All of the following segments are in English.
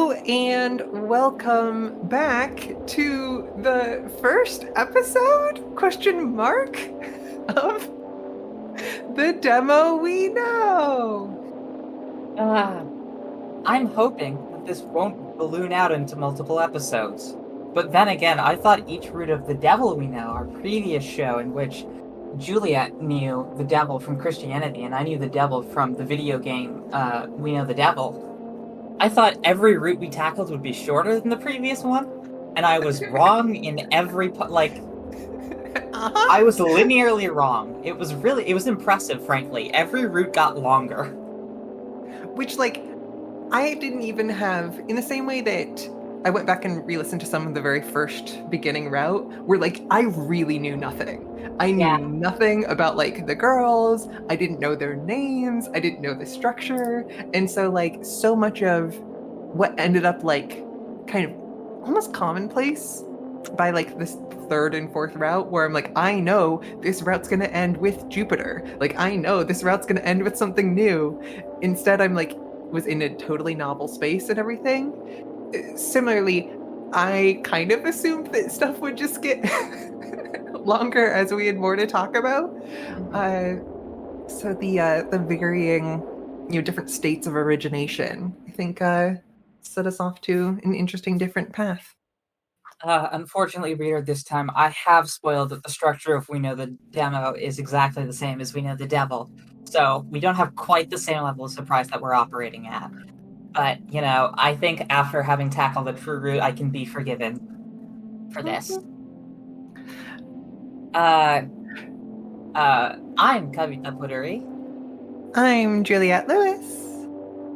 Hello and welcome back to the first episode, question mark, of the demo we know. Uh, I'm hoping that this won't balloon out into multiple episodes. But then again, I thought each root of the devil we know, our previous show in which Juliet knew the devil from Christianity and I knew the devil from the video game We Know the Devil. I thought every route we tackled would be shorter than the previous one, and I was wrong in every Uh-huh. I was linearly wrong. It was impressive, frankly. Every route got longer. Which, I didn't even have, in the same way that I went back and re-listened to some of the very first beginning route, where, I really knew nothing. I knew Yeah. nothing about, the girls. I didn't know their names. I didn't know the structure. And so, so much of what ended up, kind of almost commonplace by, this third and fourth route, where I'm like, I know this route's going to end with Jupiter. I know this route's going to end with something new. Instead, I'm was in a totally novel space and everything. Similarly, I kind of assumed that stuff would just get longer as we had more to talk about. Uh, so the varying, different states of origination, I think, set us off to an interesting, different path. Unfortunately, reader, this time I have spoiled that the structure of We Know the Demo is exactly the same as We Know the Devil. So we don't have quite the same level of surprise that we're operating at. But, I think after having tackled the true root, I can be forgiven for this. I'm Kavita Puturi. I'm Juliette Lewis.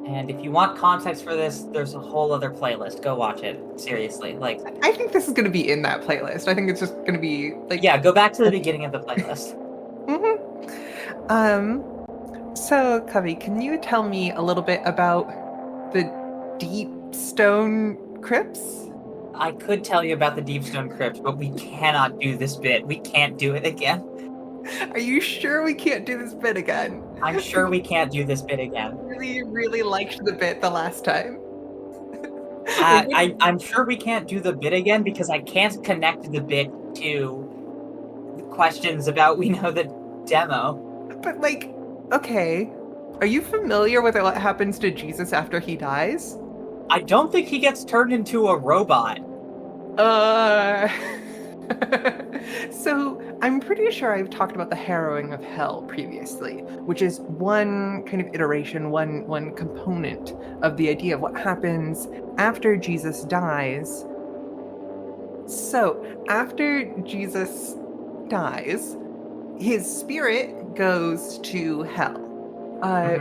And if you want context for this, there's a whole other playlist. Go watch it. Seriously. I think this is going to be in that playlist. I think it's just going to be yeah, go back to the beginning of the playlist. So, Kavi, can you tell me a little bit about the deep stone crypts? I could tell you about the Deep Stone Crypt, but we cannot do this bit. We can't do it again. Are you sure we can't do this bit again? I'm sure we can't do this bit again. Really, really liked the bit the last time. I'm sure we can't do the bit again because I can't connect the bit to the questions about We Know the Demo. But, okay, are you familiar with what happens to Jesus after he dies? I don't think he gets turned into a robot. So I'm pretty sure I've talked about the harrowing of hell previously, which is one kind of iteration, one component of the idea of what happens after Jesus dies. So after Jesus dies, his spirit goes to hell.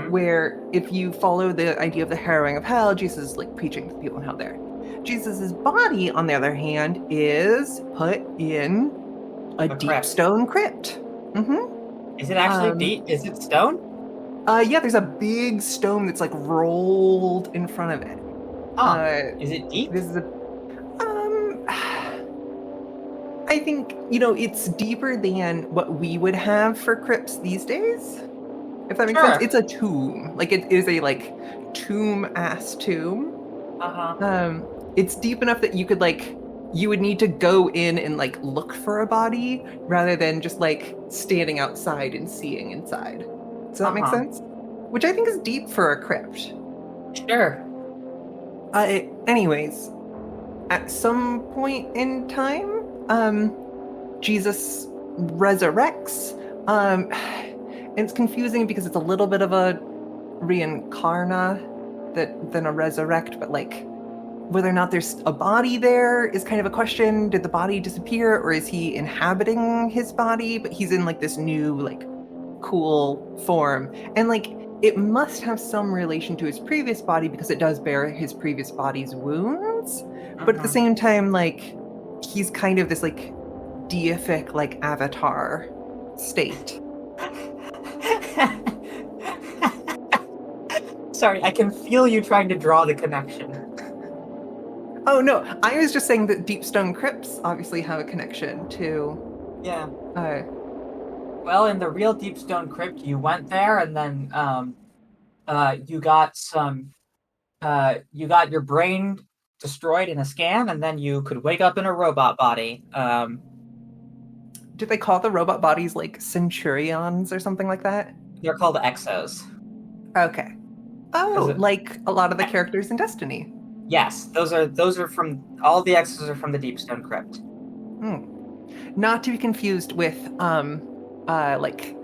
Where if you follow the idea of the harrowing of hell, Jesus is preaching to people in hell there. Jesus's body, on the other hand, is put in a deep stone crypt. Is it actually deep? Is it stone? Yeah, there's a big stone that's rolled in front of it. Is it deep? This is I think, it's deeper than what we would have for crypts these days. If that makes sense. It's a tomb. It is a tomb-ass tomb. It's deep enough that you could you would need to go in and look for a body rather than just standing outside and seeing inside. Does that make sense? Which I think is deep for a crypt. Sure. Anyways, at some point in time, Jesus resurrects. And it's confusing because it's a little bit of a reincarna than a resurrect, but whether or not there's a body there is kind of a question. Did the body disappear, or is he inhabiting his body? But he's in this new cool form, and it must have some relation to his previous body because it does bear his previous body's wounds. But at the same time, he's kind of this deific avatar state. Sorry, I can feel you trying to draw the connection. Oh, no, I was just saying that deep stone crypts obviously have a connection to... Yeah. Well, in the real deep stone crypt, you went there and then you got some You got your brain destroyed in a scan, and then you could wake up in a robot body. Did they call the robot bodies like centurions or something like that? They're called exos. Okay. Because Oh, like a lot of the characters in Destiny. yes, those are from all the exos are from the Deepstone Crypt. Hmm. Not to be confused with like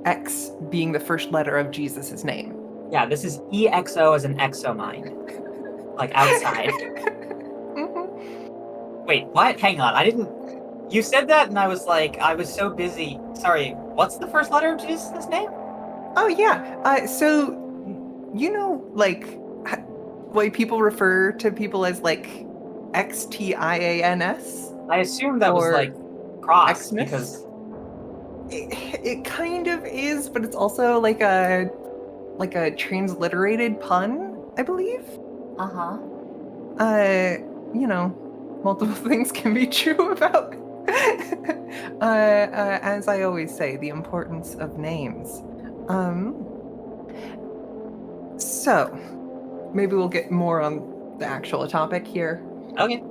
X being the first letter of Jesus's name. Yeah, this is EXO as an exomind, like outside. Mhm. Wait, what? Hang on, I didn't. You said that, and I was like, I was so busy. Sorry, what's the first letter of Jesus' name? Oh yeah. So like why people refer to people as like XTIANS I assumed that was like or cross Xmas? because. It kind of is, but it's also like a transliterated pun, I believe. Uh huh. Uh, multiple things can be true about. As I always say, the importance of names. Um, so maybe we'll get more on the actual topic here. Okay.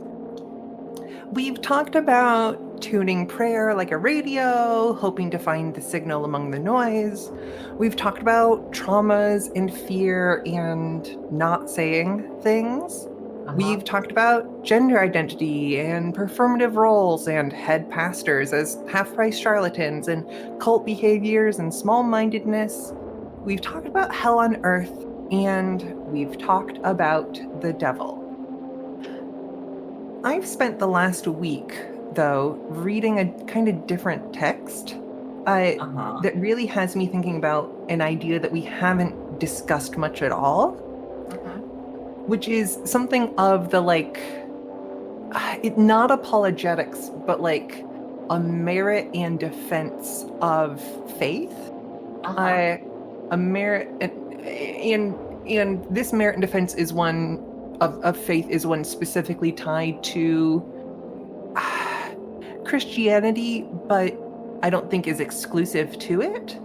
We've talked about tuning prayer like a radio, hoping to find the signal among the noise. We've talked about traumas and fear and not saying things. Uh huh. We've talked about gender identity and performative roles and head pastors as half price charlatans and cult behaviors and small mindedness. We've talked about hell on earth and we've talked about the devil. I've spent the last week, though, reading a kind of different text Uh huh. that really has me thinking about an idea that we haven't discussed much at all, which is something of the not apologetics, but like a merit and defense of faith. Uh huh. A merit and this merit and defense is one of faith is one specifically tied to Christianity, but I don't think is exclusive to it.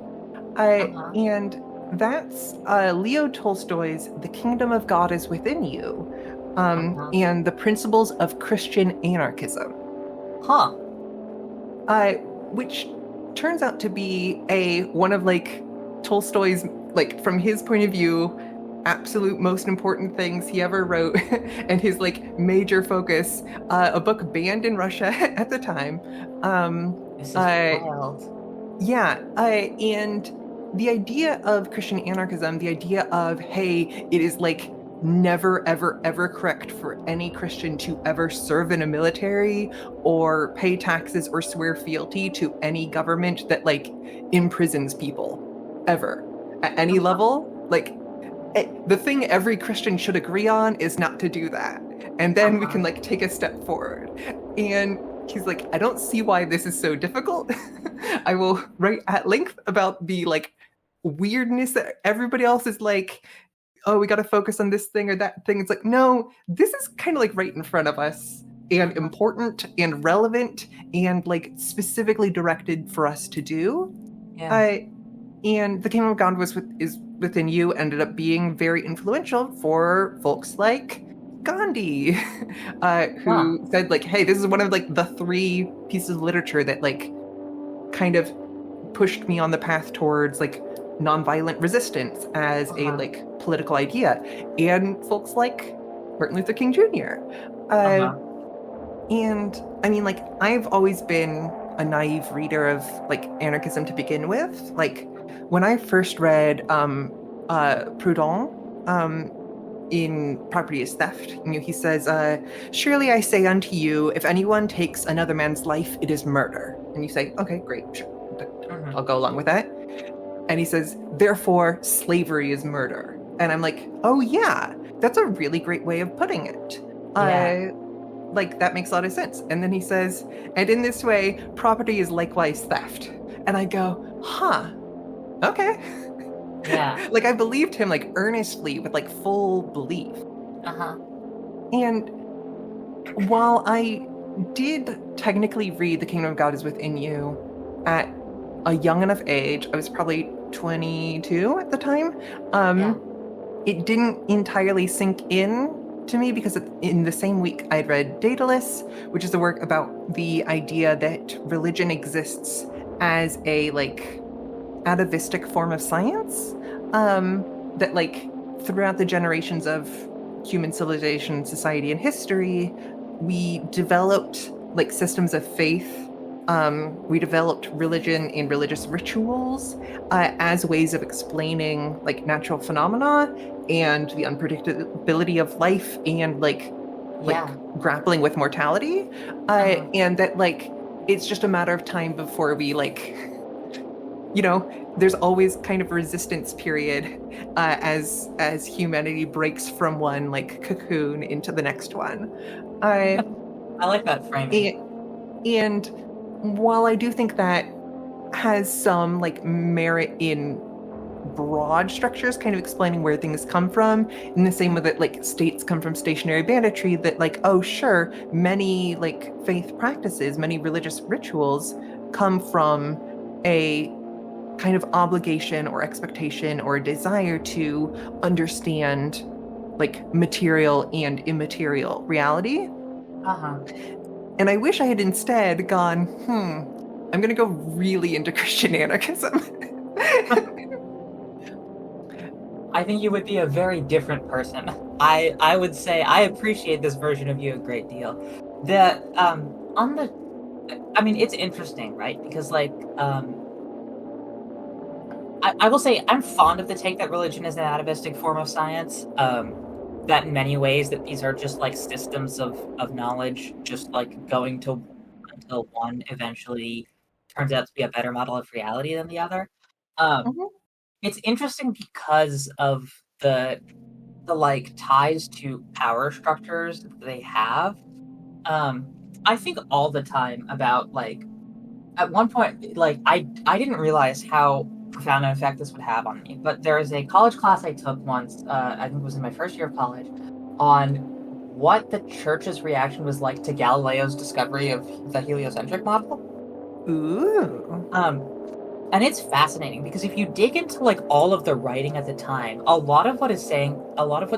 Uh huh. And that's Leo Tolstoy's The Kingdom of God is Within You, Uh huh. and the principles of Christian anarchism, Huh. which turns out to be a one of like Tolstoy's, like from his point of view, absolute most important things he ever wrote and his like major focus, a book banned in Russia at the time. This is uh, wild. yeah, and the idea of Christian anarchism, the idea of, hey, it is like never, ever, ever correct for any Christian to ever serve in a military or pay taxes or swear fealty to any government that like imprisons people ever at any level. Like, the thing every Christian should agree on is not to do that. And Uh then we huh. can like take a step forward. And he's like, I don't see why this is so difficult. I will write at length about the like weirdness that everybody else is like, oh, we got to focus on this thing or that thing. It's like, no, this is kind of like right in front of us and important and relevant and like specifically directed for us to do. Yeah. Uh, and the Kingdom of God is within you ended up being very influential for folks like Gandhi, Huh. who said like, "Hey, this is one of like the three pieces of literature that like kind of pushed me on the path towards like nonviolent resistance as Uh a huh. like political idea." And folks like Martin Luther King Jr. Uh Uh, huh. and I mean, like, I've always been a naive reader of like anarchism to begin with. Like, when I first read Proudhon in Property is Theft, he says, "Surely I say unto you, if anyone takes another man's life, it is murder." And you say, "Okay, great, sure. I'll go along with that." And he says, "Therefore, slavery is murder." And I'm like, "Oh yeah, that's a really great way of putting it." Yeah. Like that makes a lot of sense. And then he says, "And in this way, property is likewise theft." And I go, "Huh, okay." Yeah. Like I believed him like earnestly with like full belief. Uh huh. And while I did technically read The Kingdom of God is Within You at a young enough age, I was probably 22 at the time. Yeah. Um, it didn't entirely sink in to me because in the same week I'd read Daedalus, which is a work about the idea that religion exists as a like atavistic form of science, that like throughout the generations of human civilization, society, and history, we developed like systems of faith. We developed religion and religious rituals as ways of explaining like natural phenomena and the unpredictability of life and like Yeah. grappling with mortality, Uh-huh. and that like it's just a matter of time before we like there's always kind of a resistance period as humanity breaks from one like cocoon into the next one. Uh, I like that framing. and, and while I do think that has some like merit in broad structures, kind of explaining where things come from, in the same way that like states come from stationary banditry, that like, oh, sure, many like faith practices, many religious rituals come from a kind of obligation or expectation or a desire to understand like material and immaterial reality. Uh-huh. And I wish I had instead gone, I'm going to go really into Christian anarchism. I think you would be a very different person. I would say I appreciate this version of you a great deal. The on the I mean it's interesting, right? Because like I will say I'm fond of the take that religion is an atavistic form of science. That in many ways that these are just like systems of knowledge, just like going to until one eventually turns out to be a better model of reality than the other. Um, Mhm, it's interesting because of the like ties to power structures that they have. Um, I think all the time about like at one point, like I didn't realize how profound an effect this would have on me. But there is a college class I took once. I think it was in my first year of college, on what the church's reaction was like to Galileo's discovery of the heliocentric model. ooh. Um, and it's fascinating because if you dig into like all of the writing at the time, a lot of what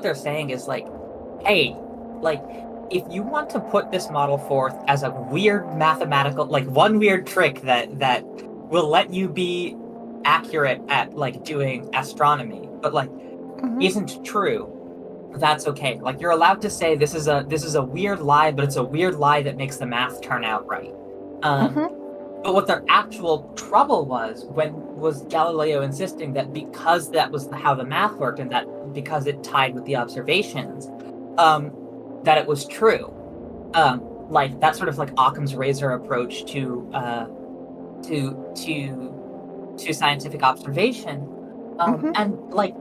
they're saying is like, hey, like if you want to put this model forth as a weird mathematical, like one weird trick that will let you be accurate at like doing astronomy, but like Mhm, isn't true, that's okay. Like you're allowed to say this is a weird lie, but it's a weird lie that makes the math turn out right. Um, mhm, but what their actual trouble was Galileo insisting that because that was how the math worked and that because it tied with the observations, um, that it was true. Like that sort of like Occam's razor approach to to scientific observation. mhm, And like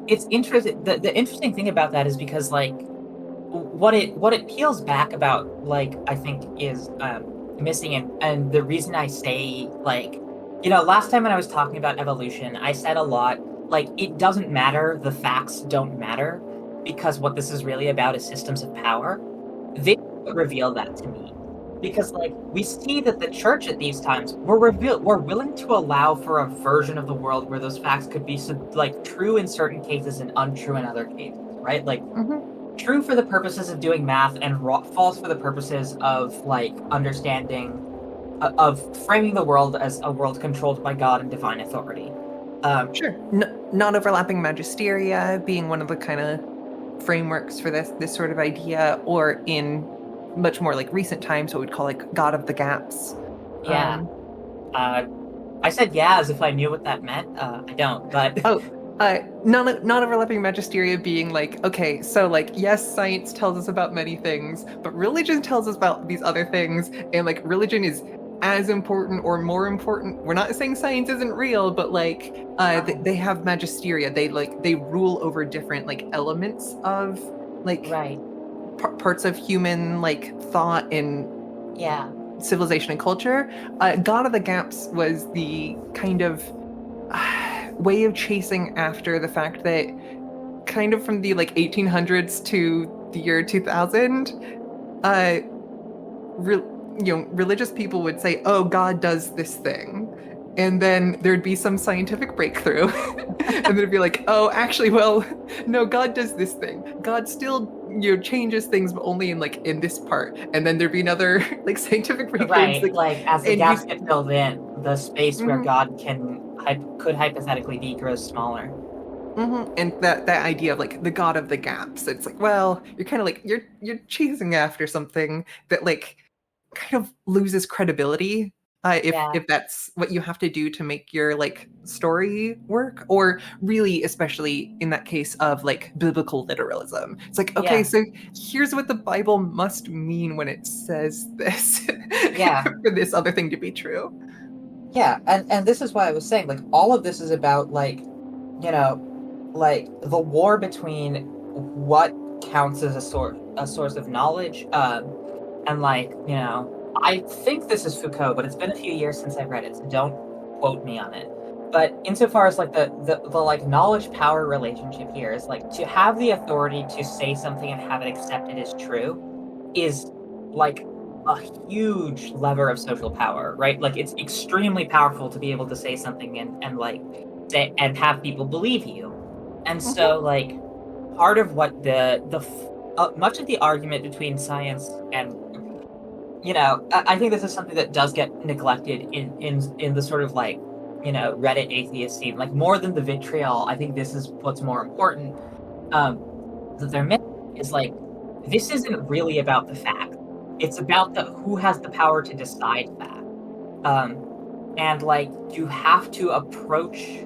it's interesting. The interesting thing about that is because like what it peels back about like I think is missing and the reason I say like last time when I was talking about evolution I said a lot like it doesn't matter, the facts don't matter because what this is really about is systems of power. They reveal that to me because like we see that the church at these times we're willing to allow for a version of the world where those facts could be like true in certain cases and untrue in other cases, right? Like mhm. true for the purposes of doing math and false for the purposes of like understanding of framing the world as a world controlled by God and divine authority. Sure. Non-overlapping magisteria being one of the kind of frameworks for this sort of idea, or in much more like recent times, what we'd call like God of the gaps. yeah, Um, uh, I said yeah as if I knew what that meant. I don't, but oh, non-overlapping magisteria being like, okay, so like, yes, science tells us about many things, but religion tells us about these other things, and like, religion is as important or more important. We're not saying science isn't real, but like, they have magisteria. They rule over different like elements of like right, parts of human like thought and yeah, civilization and culture. God of the Gaps was the kind of way of chasing after the fact that kind of from the like 1800s to the year 2000, uh, re- religious people would say, "Oh, God does this thing," and then there'd be some scientific breakthrough. And they'd be like, oh, actually, well, no, God does this thing. God still, changes things, but only in in this part. And then there'd be another like scientific breakthrough. And, it's Right, like as the and gaps you, get filled in, the space where mhm, God could hypothetically be grows smaller. and that idea of like the God of the gaps. It's like, well, you're kind of like you're chasing after something that kind of loses credibility Yeah, if that's what you have to do to make your story work, or really especially in that case of biblical literalism. It's like, okay, yeah, so here's what the Bible must mean when it says this yeah, for this other thing to be true. yeah. And this is why I was saying, like, all of this is about the war between what counts as a source of knowledge, and I think this is Foucault, but it's been a few years since I've read it, so don't quote me on it. But insofar as the knowledge power relationship here is like to have the authority to say something and have it accepted as true is like a huge lever of social power, right? Like it's extremely powerful to be able to say something and say and have people believe you. And so Mhm. like part of what much of the argument between science and I think this is something that does get neglected in the sort of Reddit atheist scene, like more than the vitriol. I think this is what's more important. Um, that they're missing is like this isn't really about the fact. It's about the who has the power to decide that. And like you have to approach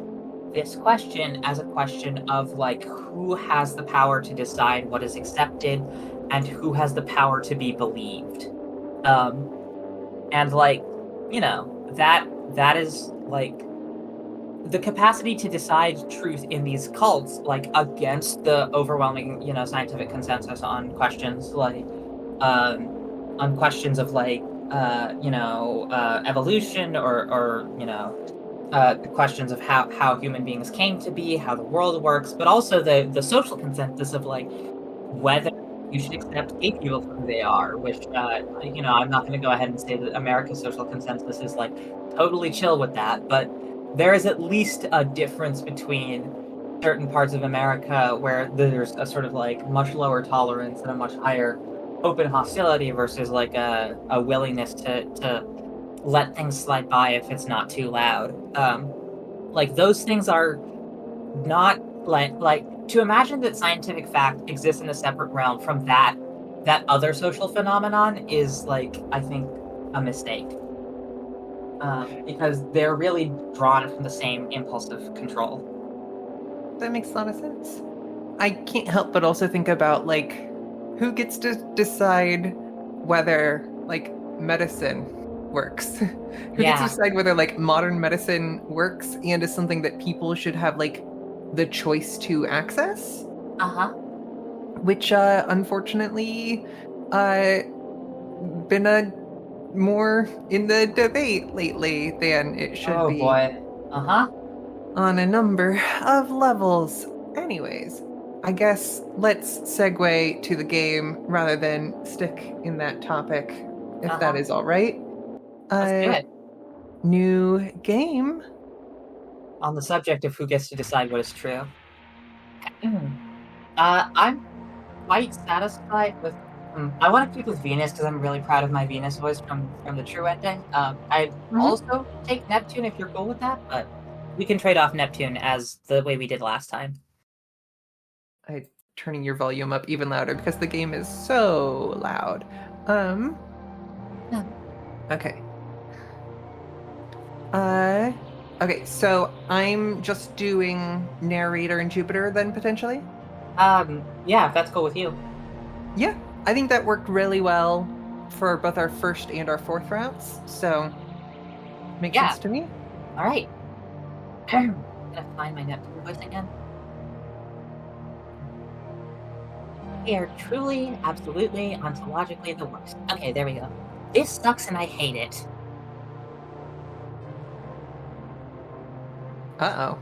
this question as a question of like who has the power to decide what is accepted and who has the power to be believed. Um, and that is like the capacity to decide truth in these cults, like against the overwhelming, scientific consensus on questions on questions of evolution or questions of how human beings came to be, how the world works, but also the social consensus of like whether you should accept gay people for who they are, which I'm not going to go ahead and say that America's social consensus is like totally chill with that, but there is at least a difference between certain parts of America where there's a sort of like much lower tolerance and a much higher open hostility versus like a willingness to let things slide by if it's not too loud. Like those things are not like to imagine that scientific fact exists in a separate realm from that other social phenomenon is like I think a mistake, because they're really drawn from the same impulse of control. That makes a lot of sense. I can't help but also think about who gets to decide whether medicine works. Who gets to Yeah. decide whether modern medicine works and is something that people should have the choice to access, Uh-huh. which unfortunately been a more in the debate lately than it should Oh be boy. Uh-huh. on a number of levels. Anyways, I guess let's segue to the game rather than stick in that topic, if that Uh-huh. is all right. Let's do Uh, it. New game. On the subject of who gets to decide what is true. I'm quite satisfied with. I want to keep with Venus because I'm really proud of my Venus voice from the True ending. I'd Mhm. also take Neptune if you're cool with that, but we can trade off Neptune as the way we did last time. I turning your volume up even louder because the game is so loud. Um. Yeah. Okay. Uh. Okay. So I'm just doing narrator and Jupiter then potentially. Yeah, if that's cool with you. Yeah, I think that worked really well for both our first and our fourth routes. So makes Yeah. sense to me. All right. I'm gonna find my Neptune voice again. They are truly, absolutely, ontologically the worst. Okay, there we go. This sucks and I hate it. Uh oh.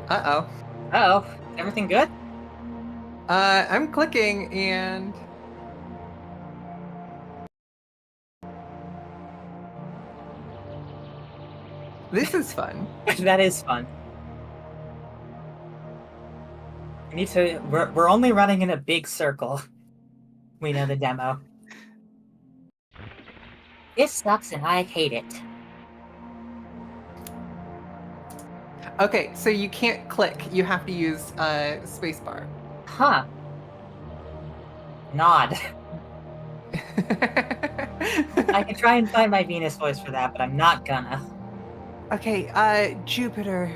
Uh oh. Uh-oh. Everything good? I'm clicking and This is fun. That is fun. We need to. We're only running in a big circle. We know the demo. This sucks and I hate it. Okay, so you can't click. You have to use spacebar. Huh. Nod. I can try and find my Venus voice for that, but I'm not gonna. Okay, Jupiter.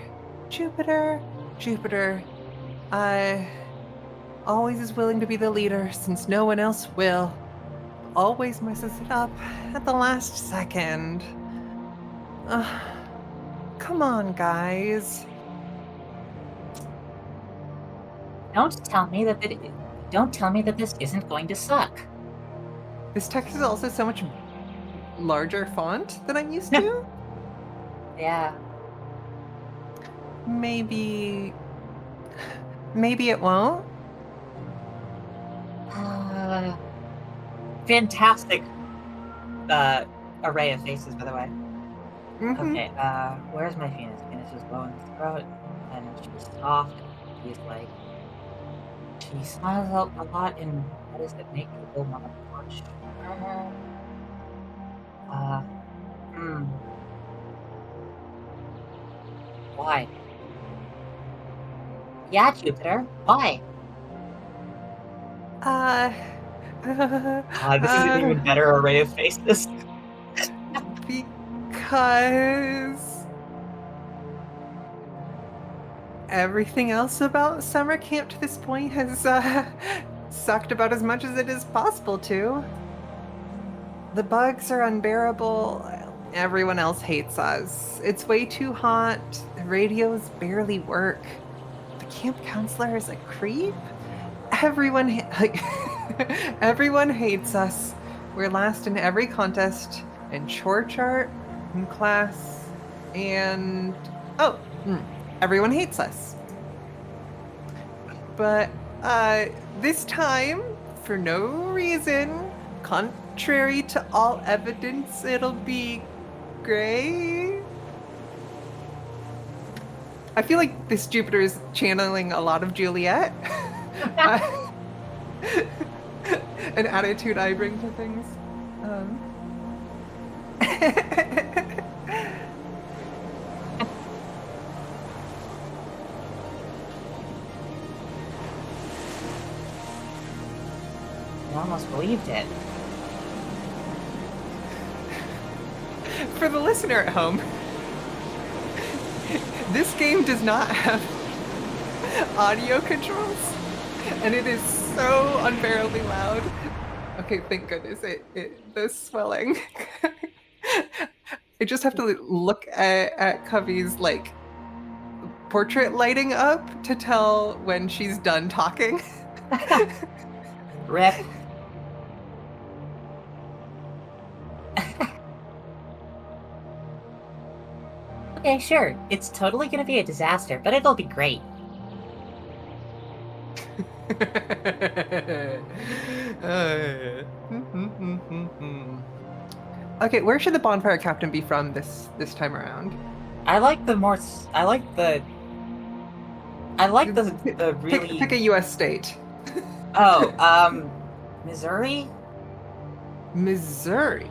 Jupiter. Jupiter. Always is willing to be the leader since no one else will. Always messes it up at the last second. Come on, guys. Don't tell me that this isn't going to suck. This text is also so much larger font than I'm used to. Yeah. Maybe it won't. Fantastic array of faces, by the way. Mm-hmm. Okay, where's my Venus? Venus is low in the throat, and she's soft. She's like, she smiles a lot in ways that make people want to watch her. Why? Yeah, Jupiter. Why? This is an even better array of faces. Because everything else about summer camp to this point has sucked about as much as it is possible to. The bugs are unbearable. Everyone else hates us. It's way too hot. The radios barely work. The camp counselor is a creep. Everyone hates us. We're last in every contest and chore chart in class, and everyone hates us. But this time, for no reason, contrary to all evidence, it'll be great. I feel like this Jupiter is channeling a lot of Juliet. An attitude I bring to things. I almost believed it. For the listener at home, this game does not have audio controls, and it is so unbearably loud. Okay, thank goodness the swelling. I just have to look at Covey's like portrait lighting up to tell when she's done talking. Rip. Okay, sure. It's totally gonna be a disaster, but it'll be great. Okay, where should the bonfire captain be from this time around? I like the really pick a U.S. state. Missouri? Missouri.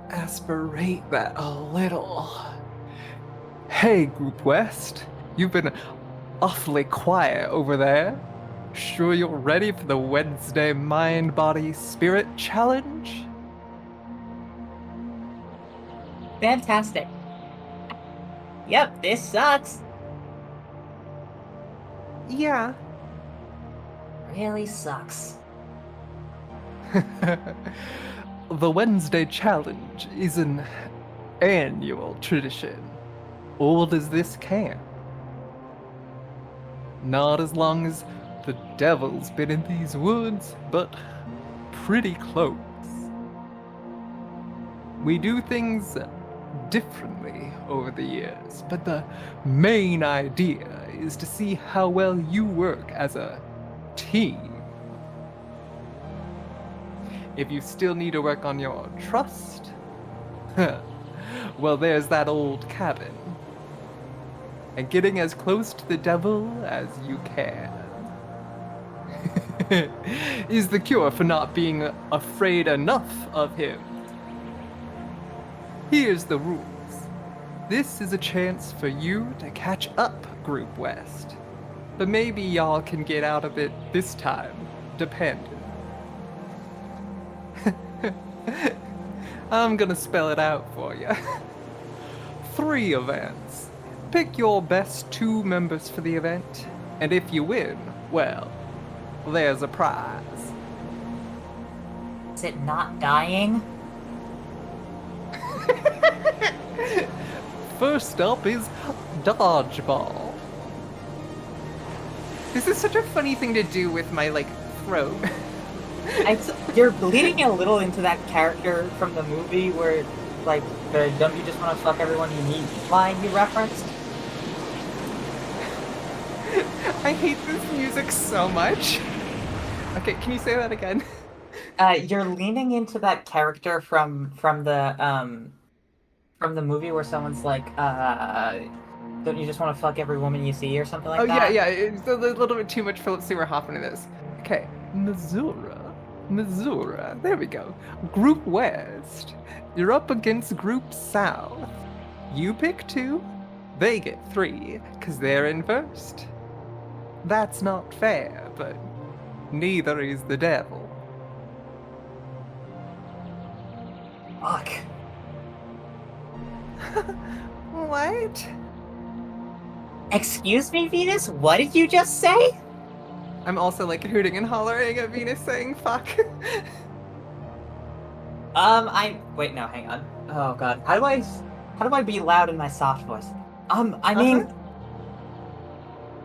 Aspirate that a little. Hey, Group West. You've been awfully quiet over there. Sure you're ready for the Wednesday Mind, Body, Spirit Challenge? Fantastic. Yep, this sucks. Yeah. Really sucks. The Wednesday Challenge is an annual tradition, old as this camp. Not as long as the devil's been in these woods, but pretty close. We do things differently over the years, but the main idea is to see how well you work as a team. If you still need to work on your trust, well, there's that old cabin. And getting as close to the devil as you can is the cure for not being afraid enough of him. Here's the rules. This is a chance for you to catch up, Group West. But maybe y'all can get out of it this time, depending. I'm gonna spell it out for you. 3 events. Pick your best 2 members for the event, and if you win, well, there's a prize. Is it not dying? First up is dodgeball. This is such a funny thing to do with my, throat. You're leading a little into that character from the movie where, the "don't you just want to fuck everyone you meet" line you referenced. I hate this music so much. Okay, can you say that again? You're leaning into that character from the movie where someone's like, "Don't you just want to fuck every woman you see" or something like that? Yeah, it's a little bit too much Philip Seymour Hoffman in this. Okay, Missouri. There we go. Group West. You're up against Group South. You pick 2, they get 3, because they're in first. That's not fair, but neither is the devil. Fuck. What? Excuse me, Venus? What did you just say? I'm also hooting and hollering at Venus saying fuck. Wait, no, hang on. Oh god. How do I be loud in my soft voice? I mean...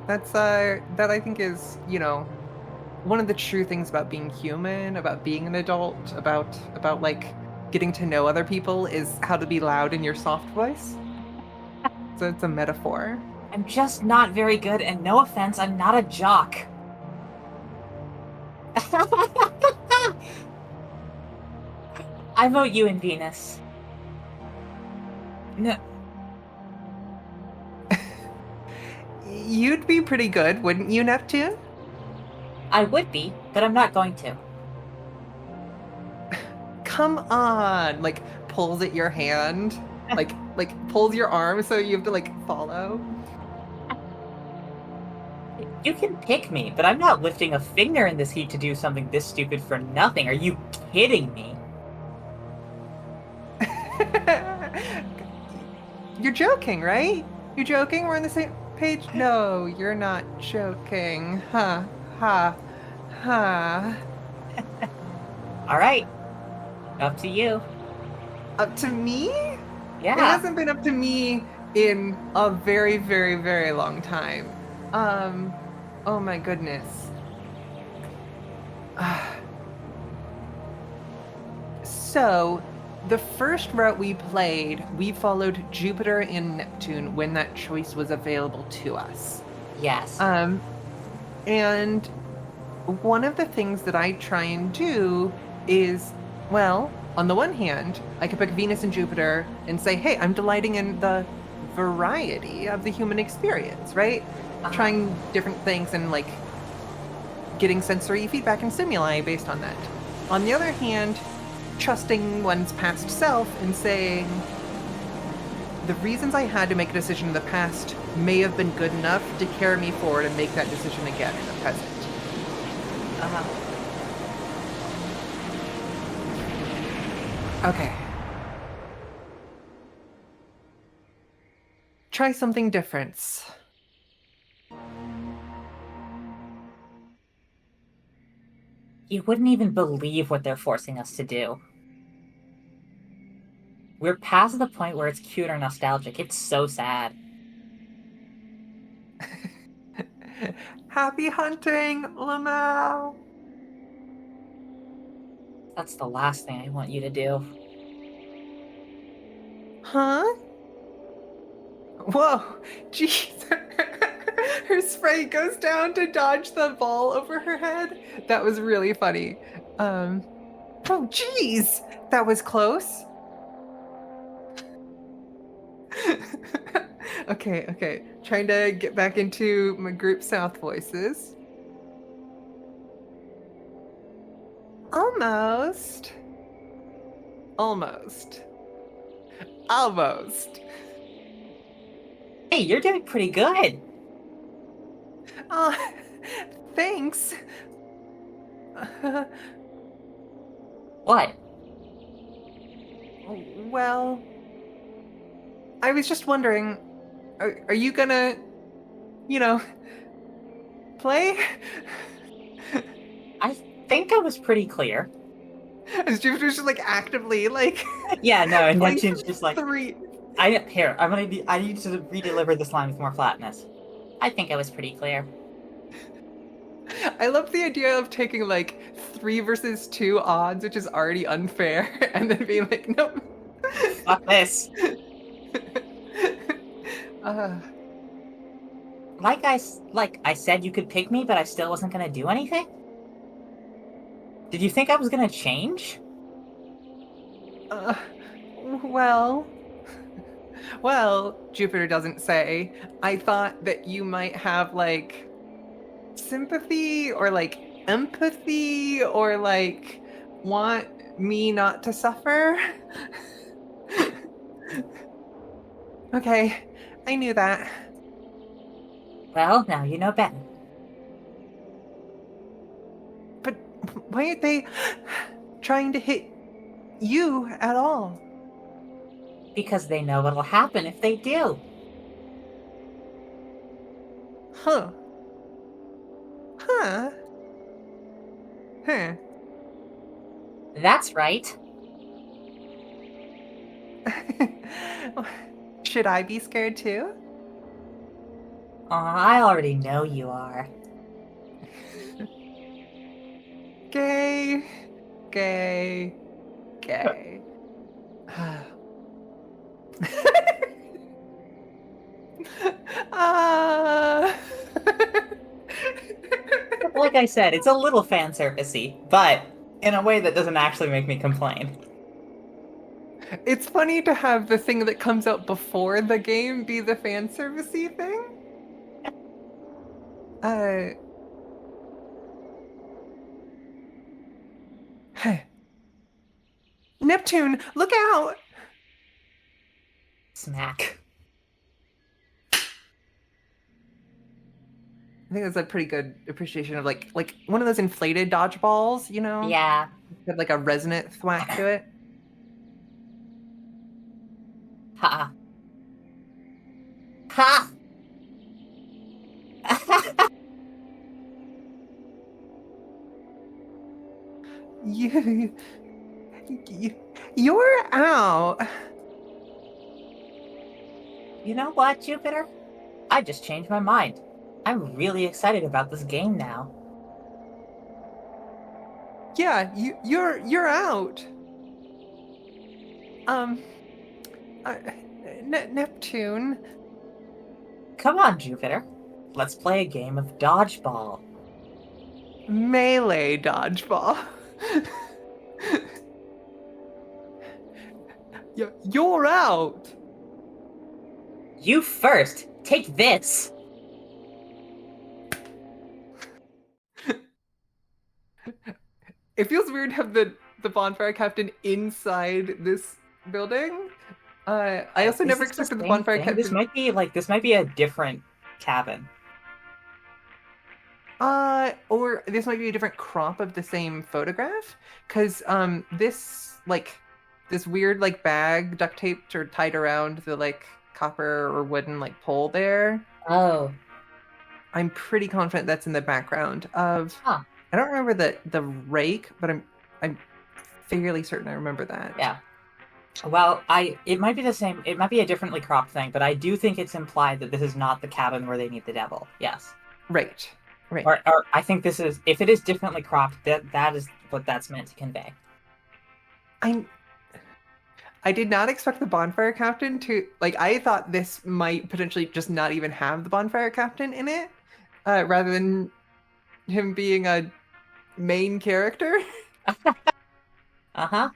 That's, that I think is, one of the true things about being human, about being an adult, about getting to know other people is how to be loud in your soft voice. So it's a metaphor. I'm just not very good, and no offense, I'm not a jock. I vote you and Venus. No. You'd be pretty good, wouldn't you, Neptune? I would be, but I'm not going to. Come on! Pulls at your hand. Pulls your arm so you have to, follow. You can pick me, but I'm not lifting a finger in this heat to do something this stupid for nothing. Are you kidding me? You're joking, right? You're joking? We're on the same page? No, you're not joking. Ha, ha, ha. Alright. Up to you. Up to me? Yeah. It hasn't been up to me in a very, very, very long time. Oh my goodness. So, the first route we played, we followed Jupiter and Neptune when that choice was available to us. Yes. And one of the things that I try and do is, well, on the one hand, I could pick Venus and Jupiter and say, hey, I'm delighting in the variety of the human experience, right? Trying different things and getting sensory feedback and stimuli based on that. On the other hand, trusting one's past self and saying, the reasons I had to make a decision in the past may have been good enough to carry me forward and make that decision again in the present. Okay. Try something different. You wouldn't even believe what they're forcing us to do. We're past the point where it's cute or nostalgic. It's so sad. Happy hunting, Lamau! That's the last thing I want you to do. Huh? Whoa, jeez. Her sprite goes down to dodge the ball over her head. That was really funny. Oh, geez, that was close. Okay. Trying to get back into my group South voices. Almost. Almost. Almost. Hey, you're doing pretty good. Oh, thanks. What? Well, I was just wondering, are you gonna, you know, play? I think I was pretty clear. Is Jupiter's just like actively like Yeah, no, and playing Neptune's some just like, three? I need to redeliver this line with more flatness. I think I was pretty clear. I love the idea of taking like 3 versus 2 odds, which is already unfair, and then being like, nope. Fuck this. uh, Like I said you could pick me, but I still wasn't gonna do anything? Did you think I was gonna change? uh, well, well, Jupiter doesn't say. I thought that you might have like sympathy or like empathy or like want me not to suffer. Okay, I knew that. Well, now you know better. But why aren't they trying to hit you at all? Because they know what'll happen if they do. Huh. Huh. Huh. That's right. Should I be scared too? I already know you are. Gay. Gay. Gay. uh... Like I said, it's a little fan servicey, but in a way that doesn't actually make me complain. It's funny to have the thing that comes out before the game be the fan servicey thing. Uh, Neptune, look out! Smack. I think that's a pretty good appreciation of like one of those inflated dodgeballs, you know? Yeah. Have like a resonant thwack to it. Ha. Ha! You, you're out. You know what, Jupiter? I just changed my mind. I'm really excited about this game now. Yeah, you're out. Um, uh, Neptune. Come on, Jupiter. Let's play a game of dodgeball. Melee dodgeball. You're out. You first! Take this! It feels weird to have the bonfire captain inside this building. I also Is never this the expected the same bonfire thing? captain. This might be a different cabin. Or this might be a different crop of the same photograph, because this weird like bag duct taped or tied around the like copper or wooden like pole there. Oh. I'm pretty confident that's in the background of. Huh. I don't remember the rake, but I'm fairly certain I remember that. Yeah. Well, it might be the same. It might be a differently cropped thing, but I do think it's implied that this is not the cabin where they meet the devil. Yes. Right. Or I think this is. If it is differently cropped, that is what that's meant to convey. I did not expect the bonfire captain to like. I thought this might potentially just not even have the bonfire captain in it, rather than him being a main character. Uh-huh.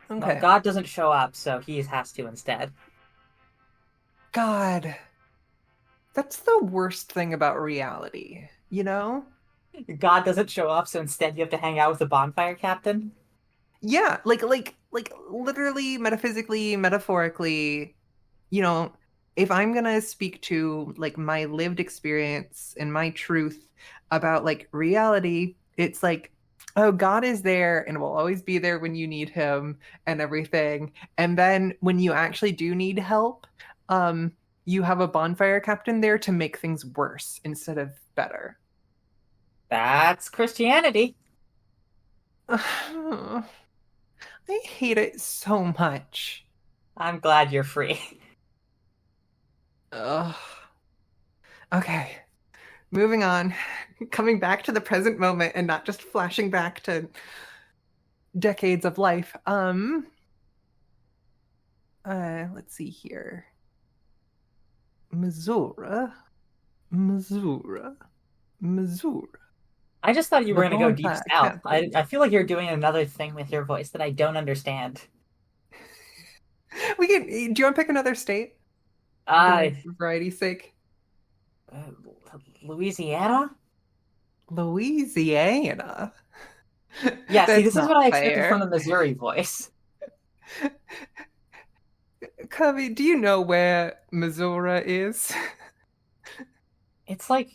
Well, Okay. God doesn't show up, so he has to instead. God, that's the worst thing about reality, you know? God doesn't show up, so instead you have to hang out with the bonfire captain. Yeah, like literally, metaphysically, metaphorically, you know, if I'm gonna speak to like my lived experience and my truth about like reality, it's like, oh, God is there and will always be there when you need him and everything. And then when you actually do need help, um, you have a bonfire captain there to make things worse instead of better. That's Christianity. I hate it so much. I'm glad you're free. Ugh. Okay, moving on. Coming back to the present moment and not just flashing back to decades of life. Let's see here. Missouri, Missouri, Missouri. I just thought you were The going to go deep bonfire south. captain. I feel like you're doing another thing with your voice that I don't understand. We can. Do you want to pick another state Uh, for variety's sake? Louisiana? Louisiana. Yeah, see, That's this is not what I expected from fair. the Missouri voice. Covey, do you know where Missouri is? It's like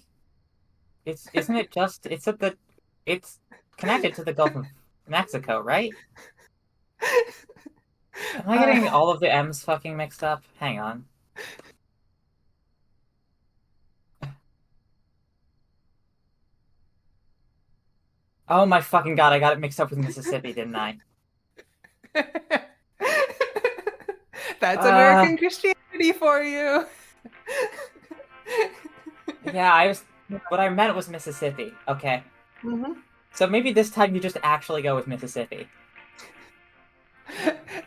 isn't it just it's connected to the Gulf of Mexico, right? Am I Uh, getting all of the M's fucking mixed up? Hang on. Oh my fucking god, I got it mixed up with Mississippi, didn't I? That's Uh, American Christianity for you. yeah, I was what I meant was Mississippi. Okay. Mhm. So maybe this time you just actually go with Mississippi.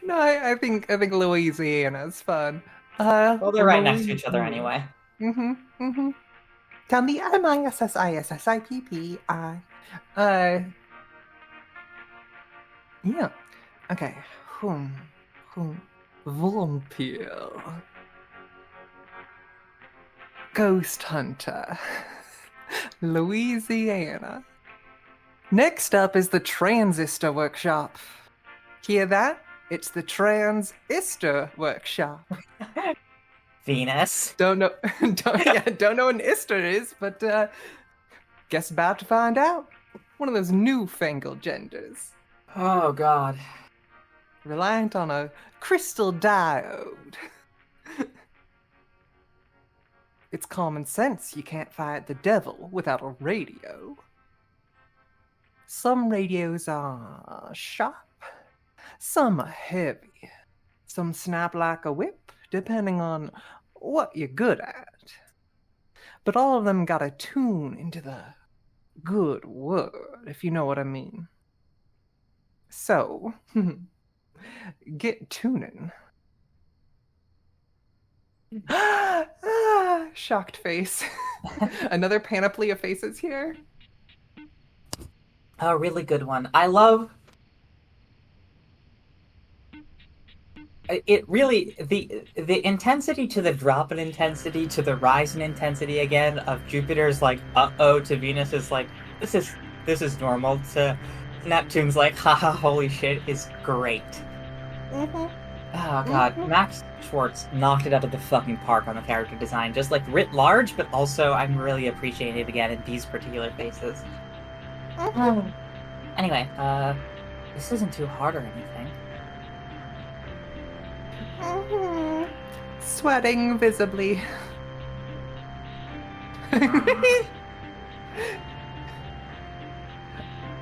No, I think Louisiana's fun. Well, they're right next to each other Louisiana. anyway. Mm-hmm. Tell me Mississippi. Uh, yeah. Okay. Hmm. Hmm. Vampire. Ghost Hunter. Louisiana. Next up is the Transistor Workshop. Hear that? It's the Transistor Workshop. Venus. Don't know, don't know what an Ister is, but guess about to find out. One of those newfangled genders, Oh god. reliant on a crystal diode. It's common sense you can't fight the devil without a radio. Some radios are sharp, some are heavy, some snap like a whip, depending on what you're good at. But all of them gotta tune into the good word, if you know what I mean. So, get tuning. Shocked face. Another panoply of faces here. A really good one. I love it really the intensity to the drop in intensity to the rise in intensity again of Jupiter's like uh-oh to Venus is like this is normal to Neptune's like haha holy shit is great. Mm-hmm. Oh god, Mm-hmm. Max Schwartz knocked it out of the fucking park on the character design, just like writ large, but also I'm really appreciating it again in these particular faces. Mm-hmm. Anyway, this isn't too hard or anything. Mm-hmm. Sweating visibly.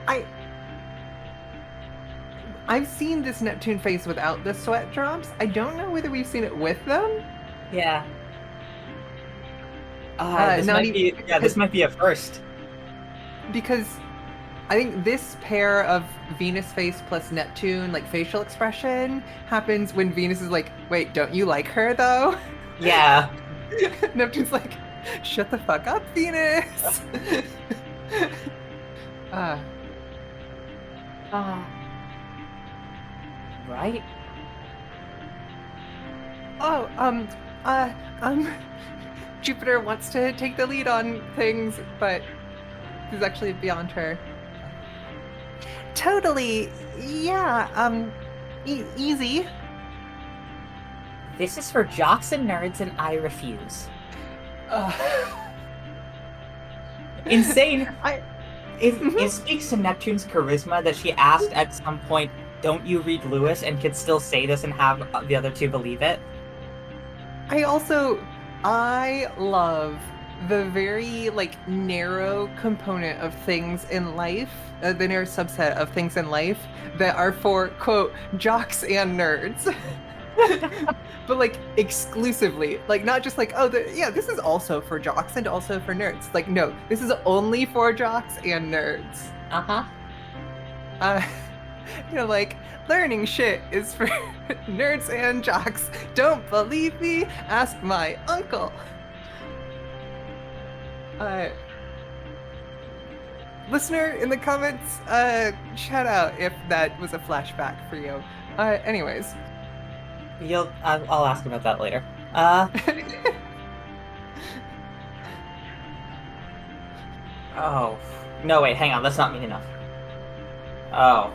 I I've seen this Neptune face without the sweat drops. I don't know whether we've seen it with them. Yeah. This Not might even be yeah, this might be a first. because I think this pair of Venus face plus Neptune, like facial expression, happens when Venus is like, wait, don't you like her though? Yeah. Neptune's like, shut the fuck up, Venus. uh, Ah, right? Oh, uh, um, Jupiter wants to take the lead on things, but is actually beyond her. Totally. Yeah, easy. This is for jocks and nerds, and I refuse. Uh, Insane. I. It speaks to Neptune's charisma that she asked at some point, "Don't you read Lewis?" and could still say this and have the other two believe it. I love the very like narrow component of things in life, the narrow subset of things in life that are for quote jocks and nerds. But like exclusively, like not just like yeah, this is also for jocks and also for nerds. Like no, this is only for jocks and nerds. Uh-huh. Uh, like learning shit is for nerds and jocks. Don't believe me? Ask my uncle. Listener in the comments, shout out if that was a flashback for you. Anyways. I'll ask about that later. Oh. No, wait, hang on, that's not mean enough. Oh.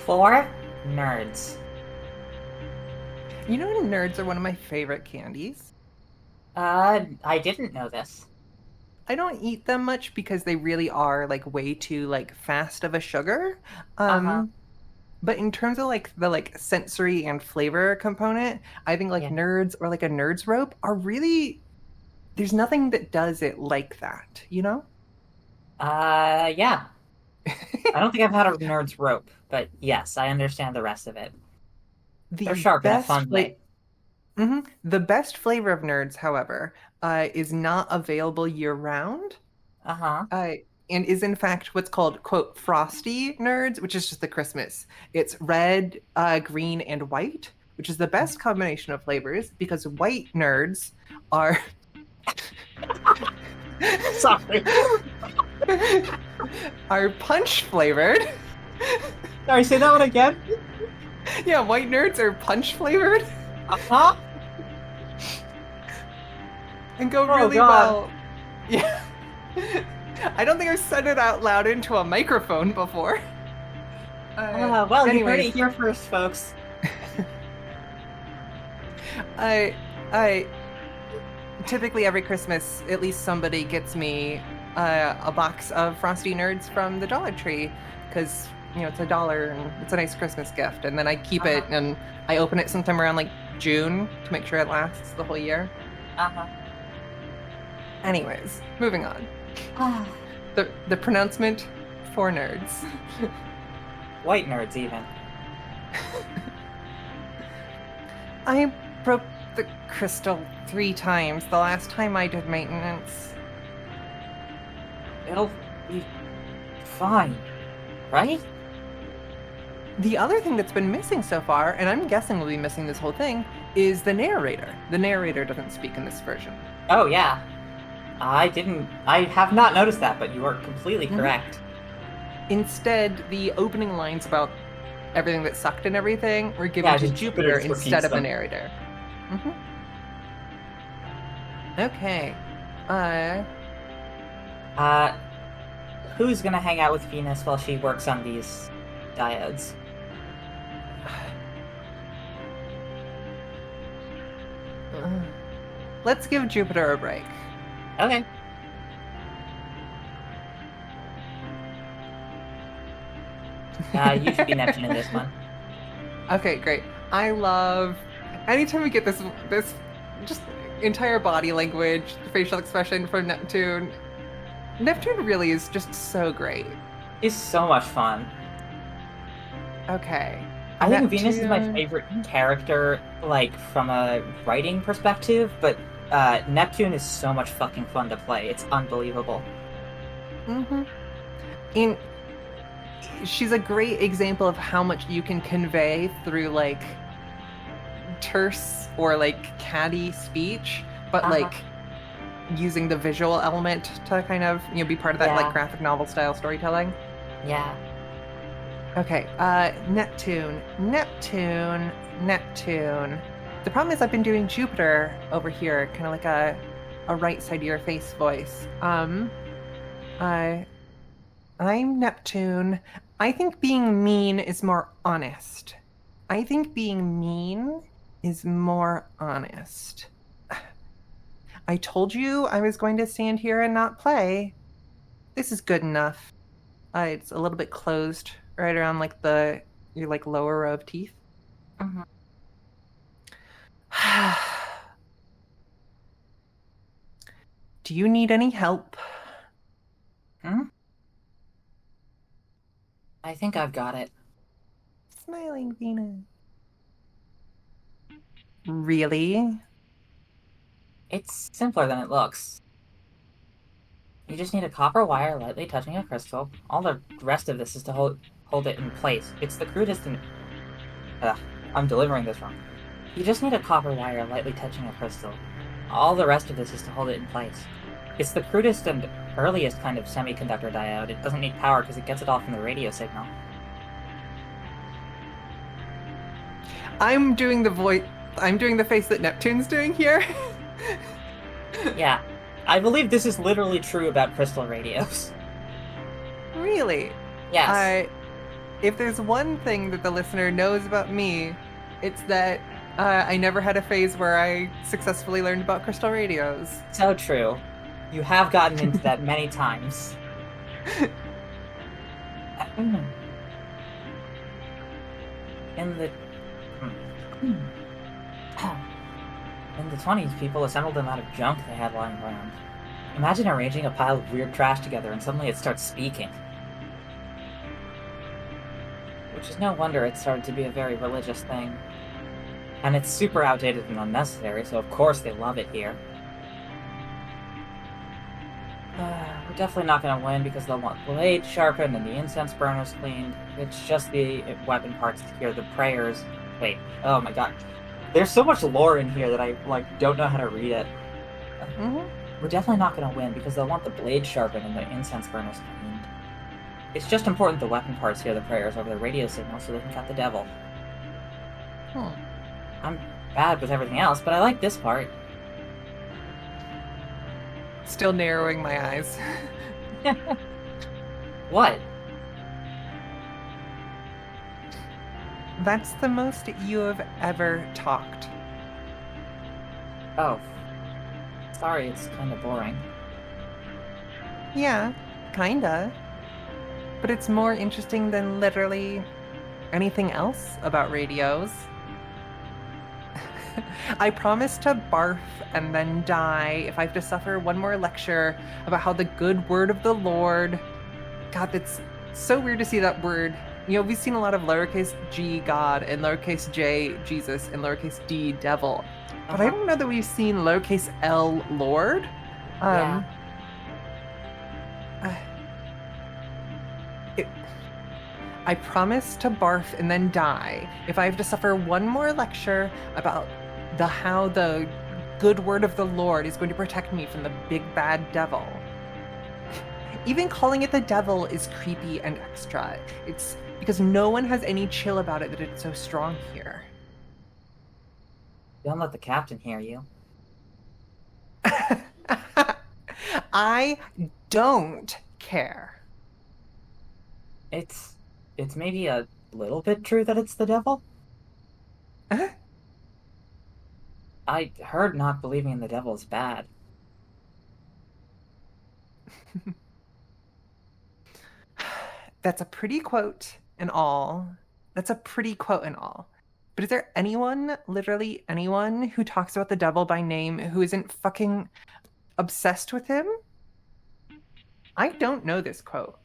For nerds. You know, nerds are one of my favorite candies. I didn't know this. I don't eat them much because they really are like way too like fast of a sugar. But in terms of like the like sensory and flavor component, I think like Yeah. nerds or like a nerd's rope are really there's nothing that does it like that, you know? Yeah. I don't think I've had a nerd's rope, but yes, I understand the rest of it. They're sharp in a fun way. The best flavor of nerds, however, is not available year round. Uh-huh. And is in fact what's called quote frosty nerds, which is just the Christmas. It's red, green, and white, which is the best combination of flavors because white nerds are Sorry. are punch flavored. Sorry, say that one again. Yeah, white nerds are punch flavored. Uh-huh. And go really well. Yeah. I don't think I've said it out loud into a microphone before. Well, you heard it here first, folks. I typically every Christmas, at least somebody gets me a box of Frosty Nerds from the Dollar Tree because it's $1 and it's a nice Christmas gift. And then I keep it and I open it sometime around like June to make sure it lasts the whole year. Anyways, moving on. The pronouncement for nerds. White nerds, even. I broke the crystal 3 times the last time I did maintenance. It'll be fine, right? The other thing that's been missing so far, and I'm guessing will be missing this whole thing, is the narrator. The narrator doesn't speak in this version. Oh, yeah. I have not noticed that, but you are completely correct. Instead, the opening lines about everything that sucked and everything were given to Jupiter instead of the narrator. Okay. Who's gonna hang out with Venus while she works on these diodes? Let's give Jupiter a break. Okay. You should be Neptune in this one. Okay, great. I love anytime we get this just entire body language, facial expression from Neptune. Neptune really is just so great. It's so much fun. Okay. I think Venus is my favorite character, like, from a writing perspective, but Neptune is so much fucking fun to play. It's unbelievable. And she's a great example of how much you can convey through, like, terse or, like, catty speech, but, like, using the visual element to kind of, be part of that like Yeah, graphic novel style storytelling. yeah. Okay, Neptune, Neptune, Neptune. The problem is I've been doing Jupiter over here, kind of like a right side of your face voice. I I'm Neptune. I think being mean is more honest. I think being mean is more honest. I told you I was going to stand here and not play. This is good enough. It's a little bit closed right around like your like lower row of teeth. Mhm. Do you need any help? Hmm? I think I've got it. Smiling Venus. Really? It's simpler than it looks. You just need a copper wire lightly touching a crystal. All the rest of this is to hold it in place. It's the crudest and... Ugh, I'm delivering this wrong. You just need a copper wire lightly touching a crystal. All the rest of this is to hold it in place. It's the crudest and earliest kind of semiconductor diode. It doesn't need power because it gets it all from the radio signal. I'm doing the voice. I'm doing the face that Neptune's doing here. Yeah, I believe this is literally true about crystal radios. Really? Yes, I If there's one thing that the listener knows about me, it's that I never had a phase where I successfully learned about crystal radios. so true. You have gotten into that many times. In the in the 20s, people assembled them out of junk they had lying around. Imagine arranging a pile of weird trash together and suddenly it starts speaking. Which is no wonder it started to be a very religious thing. And it's super outdated and unnecessary, so of course they love it here. We're definitely not going to win because they'll want blades sharpened and the incense burners cleaned. It's just the weapon parts here, the prayers. Wait, oh my god. There's so much lore in here that I, don't know how to read it. Mm-hmm. We're definitely not going to win because they'll want the blade sharpened and the incense burners cleaned. It's just important the weapon parts hear the prayers over the radio signal so they can cut the devil. Hmm. I'm bad with everything else, but I like this part. Still narrowing my eyes. What? That's the most you have ever talked. Oh. Sorry, it's kind of boring. Yeah, kinda. But it's more interesting than literally anything else about radios. I promise to barf and then die if I have to suffer one more lecture about how the good word of the Lord. God, that's so weird to see that word. We've seen a lot of lowercase g God and lowercase j Jesus and lowercase d devil. But I don't know that we've seen lowercase l Lord. Yeah. I promise to barf and then die if I have to suffer one more lecture about how the good word of the Lord is going to protect me from the big bad devil. Even calling it the devil is creepy and extra. It's because no one has any chill about it that it's so strong here. Don't let the captain hear you. I don't care. It's maybe a little bit true that it's the devil. I heard not believing in the devil is bad. That's a pretty quote and all. That's a pretty quote and all. But is there anyone, literally anyone, who talks about the devil by name who isn't fucking obsessed with him? I don't know this quote.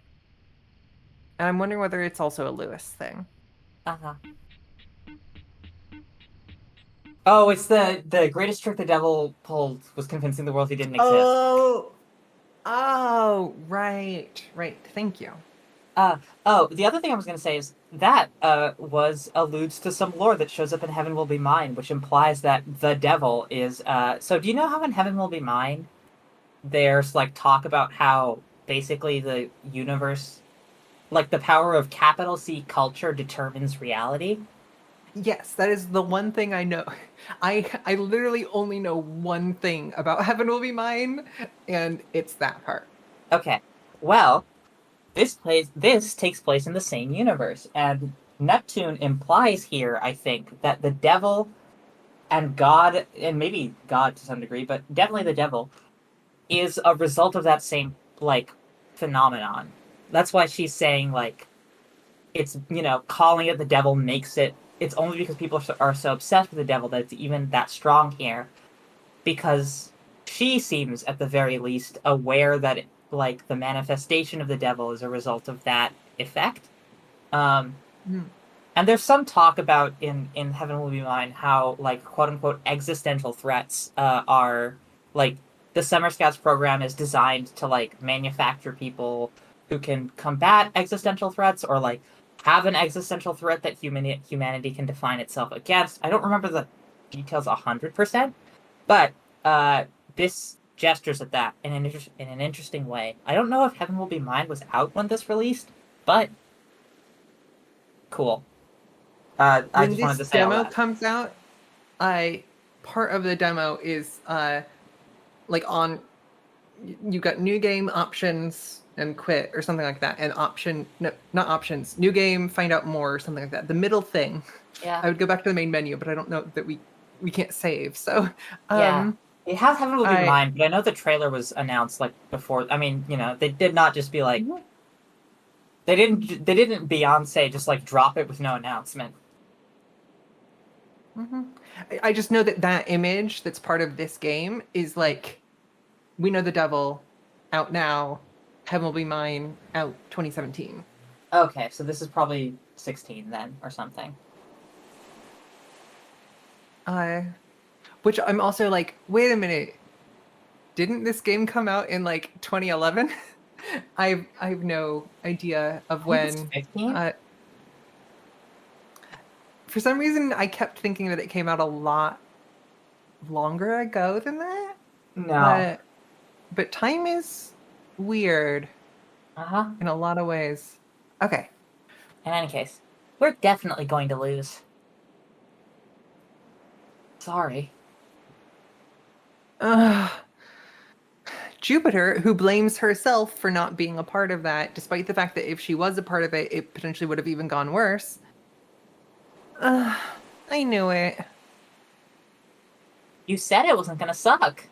And I'm wondering whether it's also a Lewis thing. Uh-huh. Oh, it's the greatest trick the devil pulled was convincing the world he didn't exist. Oh, right. Thank you. The other thing I was going to say is that alludes to some lore that shows up in Heaven Will Be Mine, which implies that the devil is. So do you know how in Heaven Will Be Mine, there's like talk about how basically the universe, like the power of capital C culture determines reality. Yes, that is the one thing I know. I literally only know one thing about Heaven Will Be Mine, and it's that part. Okay. Well, this takes place in the same universe, and Neptune implies here, I think, that the devil and God, and maybe God to some degree, but definitely the devil, is a result of that same like phenomenon. That's why she's saying like it's, calling it the devil makes it. It's only because people are so obsessed with the devil that it's even that strong here. Because she seems, at the very least, aware that like the manifestation of the devil is a result of that effect. Um, Mm. and there's some talk about in Heaven Will Be Mine how like quote unquote existential threats are like the Summer Scouts program is designed to like manufacture people who can combat existential threats or like have an existential threat that humanity can define itself against. I don't remember the details 100%, but uh, this gestures at that in an interesting way. I don't know if Heaven Will Be Mine was out when this released, but cool. I When just wanted this to say all demo that. comes out, I part of the demo is like on you got new game options and quit or something like that, and option no not options new game find out more or something like that. The middle thing, Yeah, I would go back to the main menu, but I don't know that we can't save. So yeah. um It has Heaven Will Be I Mine, but I know the trailer was announced like before. I mean, they did not just be like they didn't Beyonce just like drop it with no announcement. Mhm. I just know that that image that's part of this game is like we know the devil out now, Heaven Will Be Mine out 2017. Okay, so this is probably 16 then or something. uh which I'm also like, wait a minute, didn't this game come out in like 2011? I've no idea of I think it's when. 15. Uh, for some reason, I kept thinking that it came out a lot longer ago than that. No. But time is weird Uh-huh. in a lot of ways. Okay. In any case, we're definitely going to lose. Sorry. Uh, Jupiter, who blames herself for not being a part of that, despite the fact that if she was a part of it, it potentially would have even gone worse. Uh, I knew it. You said it wasn't gonna suck.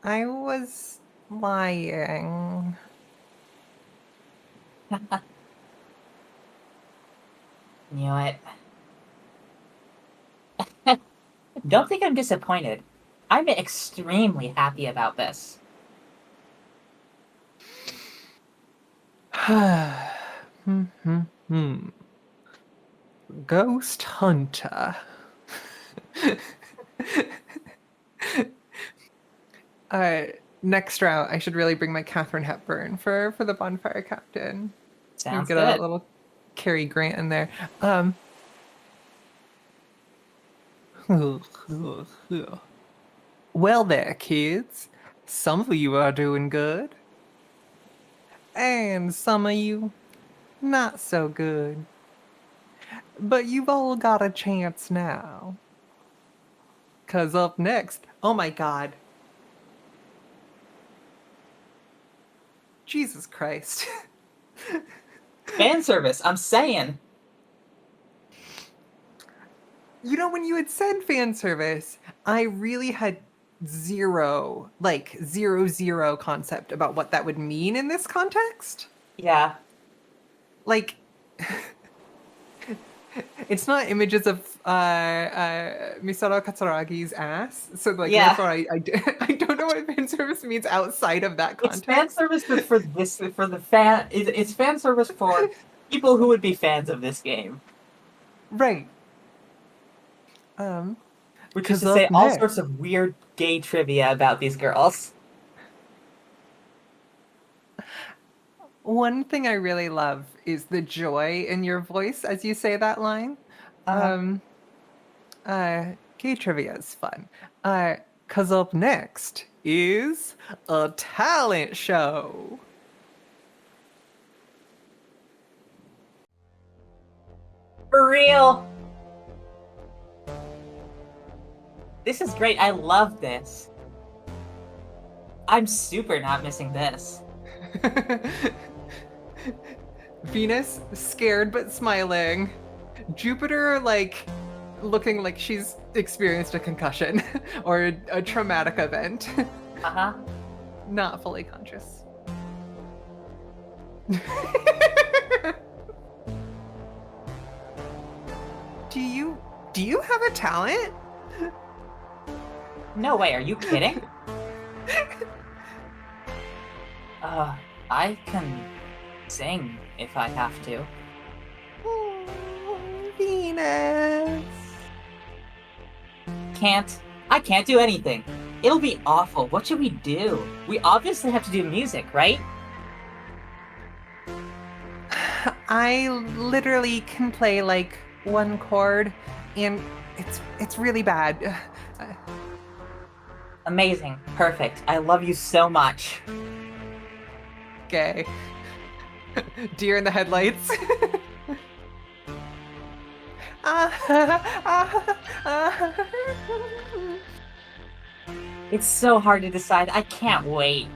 I was lying. Knew it. Don't think I'm disappointed. I'm extremely happy about this. Hmm, hmm, hmm. Ghost Hunter. uh, Next route, I should really bring my Catherine Hepburn for the bonfire captain. Maybe Sounds get a good. little Cary Grant in there. Well there, kids. Some of you are doing good, and some of you not so good. But you've all got a chance now. 'Cause up next, oh my God, Jesus Christ. Fan service, I'm saying. You know, when you had said fan service, I really had zero, like zero concept about what that would mean in this context. Yeah. Like, it's not images of Misato Katsuragi's ass. So, like, Yeah. therefore, I don't know what fan service means outside of that It's fan context. service for this for the fan it's fan service for people who would be fans of this game. Right. Um, Which is because to say up all next, sorts of weird gay trivia about these girls. one thing I really love is the joy in your voice as you say that line. Uh-huh. Um, gay trivia is fun. 'Cause up next is a talent show. For real! This is great. I love this. I'm super not missing this. Venus, scared but smiling. Jupiter, like, looking like she's experienced a concussion or a traumatic event. Uh-huh. Not fully conscious. Do you have a talent? No way, are you kidding? I can sing if I have to. Oh, Venus. I can't do anything. It'll be awful. What should we do? We obviously have to do music, right? I literally can play like one chord, and it's really bad. Amazing. Perfect. I love you so much. Gay. Deer in the headlights. It's so hard to decide. I can't wait.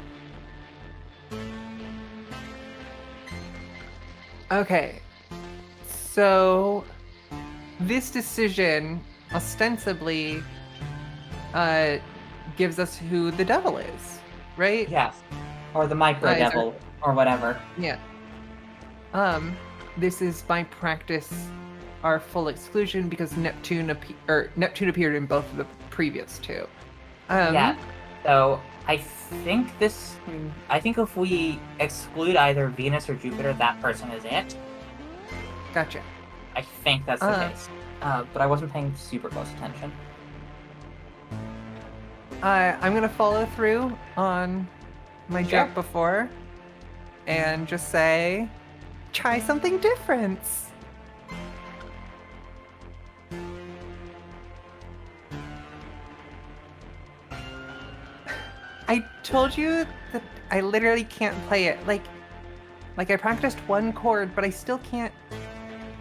Okay. So this decision ostensibly gives us who the devil is, right? Yes. Or the micro devil, or whatever. Yeah. This is by practice our full exclusion because Neptune appeared in both of the previous two. Yeah. So I think if we exclude either Venus or Jupiter, that person is it. Gotcha. I think that's the case. But I wasn't paying super close attention. I'm gonna follow through on my Sure. joke before and just say, try something different. I told you that I literally can't play it. Like I practiced one chord, but I still can't.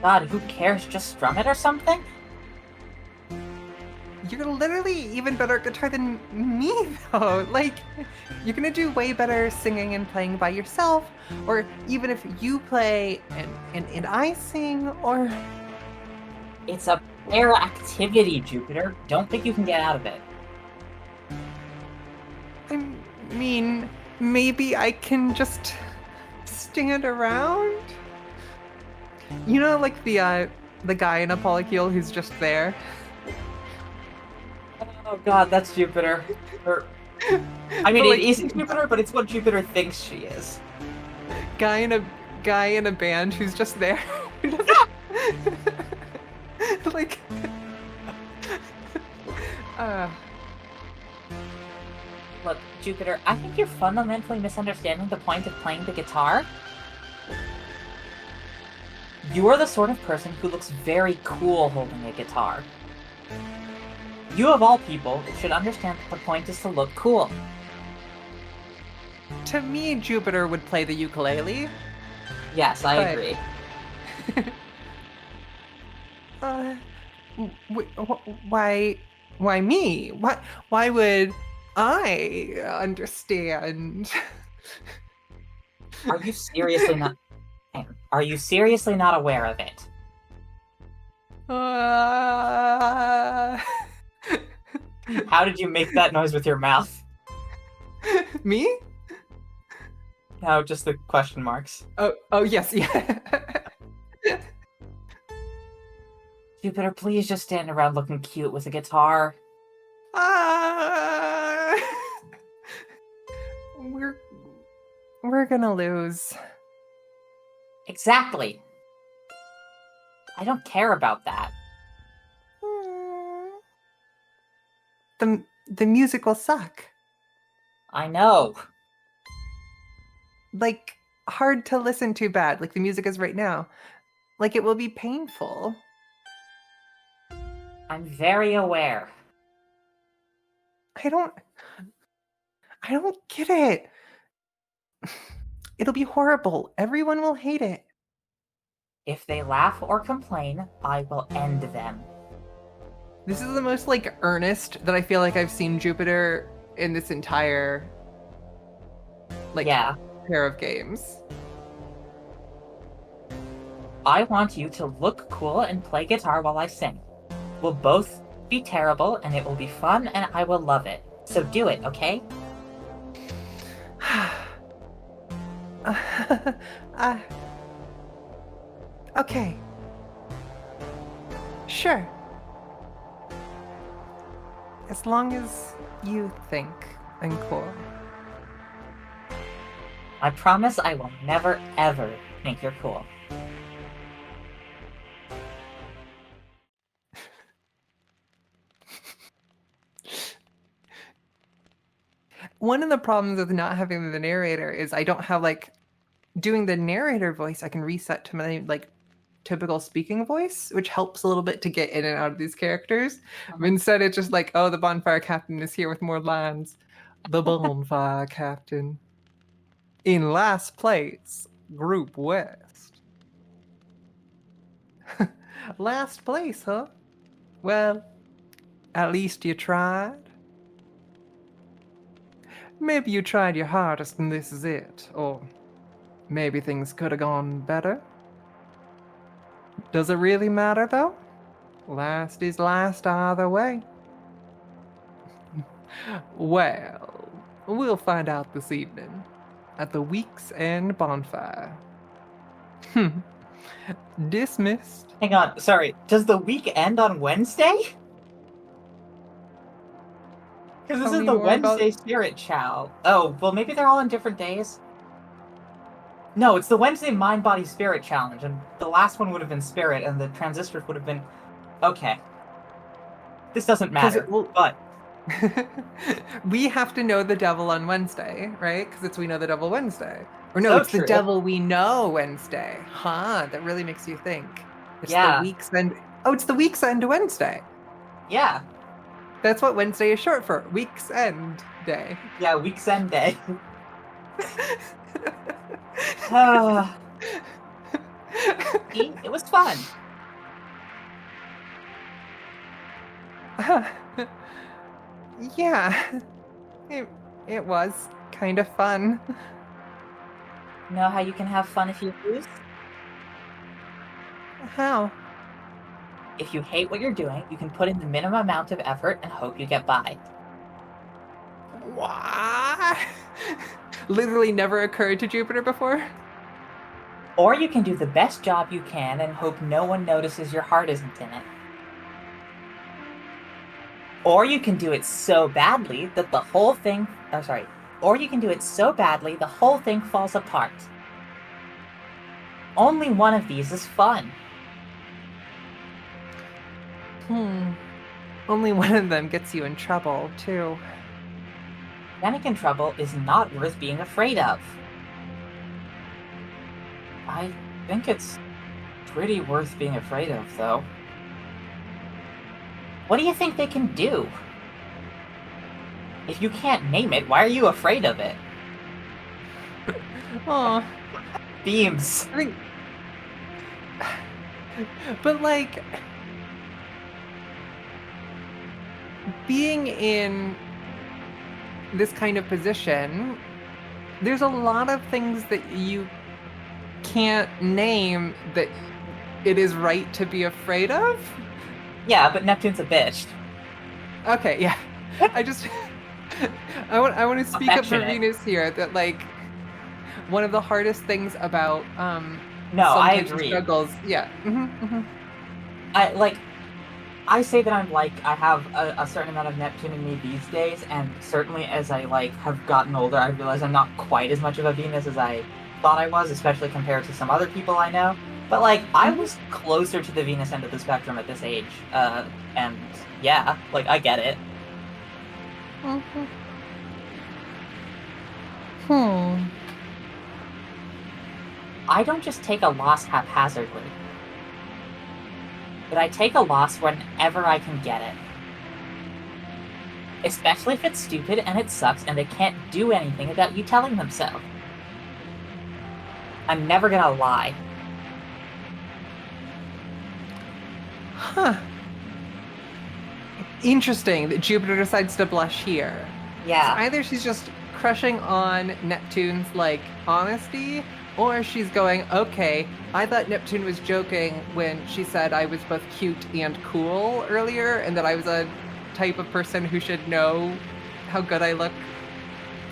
God, who cares? Just strum it or something? You're literally even better at guitar than me, though. Like, you're gonna do way better singing and playing by yourself, or even if you play and I sing, or... It's a pair activity, Jupiter. Don't think you can get out of it. I mean, maybe I can just stand around? You know, like the guy in a polycule who's just there? Oh God, that's Jupiter. I mean, Like, it isn't Jupiter, but it's what Jupiter thinks she is. guy in a band who's just there. Like, Look, Jupiter, I think you're fundamentally misunderstanding the point of playing the guitar. You are the sort of person who looks very cool holding a guitar. You, of all people, should understand that the point is to look cool. to me, Jupiter would play the ukulele. Yes, I But- agree. Why me? Why would I understand? Are you seriously not... Are you seriously not aware of it? How did you make that noise with your mouth? Me? No, just the question marks. Oh yes, yeah. Jupiter, please just stand around looking cute with a guitar. Ah. We're gonna lose. Exactly. I don't care about that. The music will suck. I know. Like, hard to listen to bad, like the music is right now. Like, it will be painful. I'm very aware. I don't get it. It'll be horrible. Everyone will hate it. If they laugh or complain, I will end them. This is the most like earnest that I feel like I've seen Jupiter in this entire pair of games. I want you to look cool and play guitar while I sing. We'll both be terrible and it will be fun and I will love it. So do it, okay? Okay. Sure. As long as you think I'm cool. I promise I will never, ever think you're cool. One of the problems with not having the narrator is I don't have like doing the narrator voice. I can reset to my like typical speaking voice, which helps a little bit to get in and out of these characters. But instead, it's just like, oh, the bonfire captain is here with more lines. The bonfire captain. In last place, Group West. Last place, huh? Well, at least you tried. Maybe you tried your hardest and this is it. Or maybe things could have gone better. Does it really matter, though? Last is last either way. Well, we'll find out this evening at the Week's End bonfire. Dismissed. Hang on, sorry. Does the week end on Wednesday? Because this is the Wednesday Spirit Chow. Oh, well, maybe they're all on different days. No, it's the Wednesday Mind Body Spirit Challenge, and the last one would have been Spirit, and the transistors would have been... Okay. This doesn't matter, but... We have to know the devil on Wednesday, right? Because it's We Know the Devil Wednesday. Or no, it's the devil we know Wednesday. Huh, that really makes you think. It's the Week's End... Oh, it's the Week's End Wednesday. Yeah. That's what Wednesday is short for. Week's End Day. Yeah, Week's End Day. It was fun. Yeah. It was kind of fun. Know how you can have fun if you lose? How? If you hate what you're doing, you can put in the minimum amount of effort and hope you get by. What? Literally never occurred to Jupiter before? Or you can do the best job you can and hope no one notices your heart isn't in it. Or you can do it so badly that the whole thing... Or you can do it so badly the whole thing falls apart. Only one of these is fun. Only one of them gets you in trouble, too. Getting in trouble is not worth being afraid of. I think it's pretty worth being afraid of, though. What do you think they can do? If you can't name it, why are you afraid of it? Aw. Themes. I think... But, like... Being in this kind of position, there's a lot of things that you can't name that it is right to be afraid of. Yeah, but Neptune's a bitch. Okay, yeah. I want to speak up for Venus here, that like one of the hardest things about I agree. Struggles, yeah. I say that I have a certain amount of Neptune in me these days, and certainly as I have gotten older, I realize I'm not quite as much of a Venus as I thought I was, especially compared to some other people I know. But I was closer to the Venus end of the spectrum at this age, and yeah, I get it. I don't just take a loss haphazardly, but I take a loss whenever I can get it. Especially if it's stupid and it sucks and they can't do anything about you telling them so. I'm never gonna lie. Huh. Interesting that Jupiter decides to blush here. So Yeah. either she's just crushing on Neptune's like honesty, or she's going, okay, I thought Neptune was joking when she said I was both cute and cool earlier, and that I was a type of person who should know how good I look,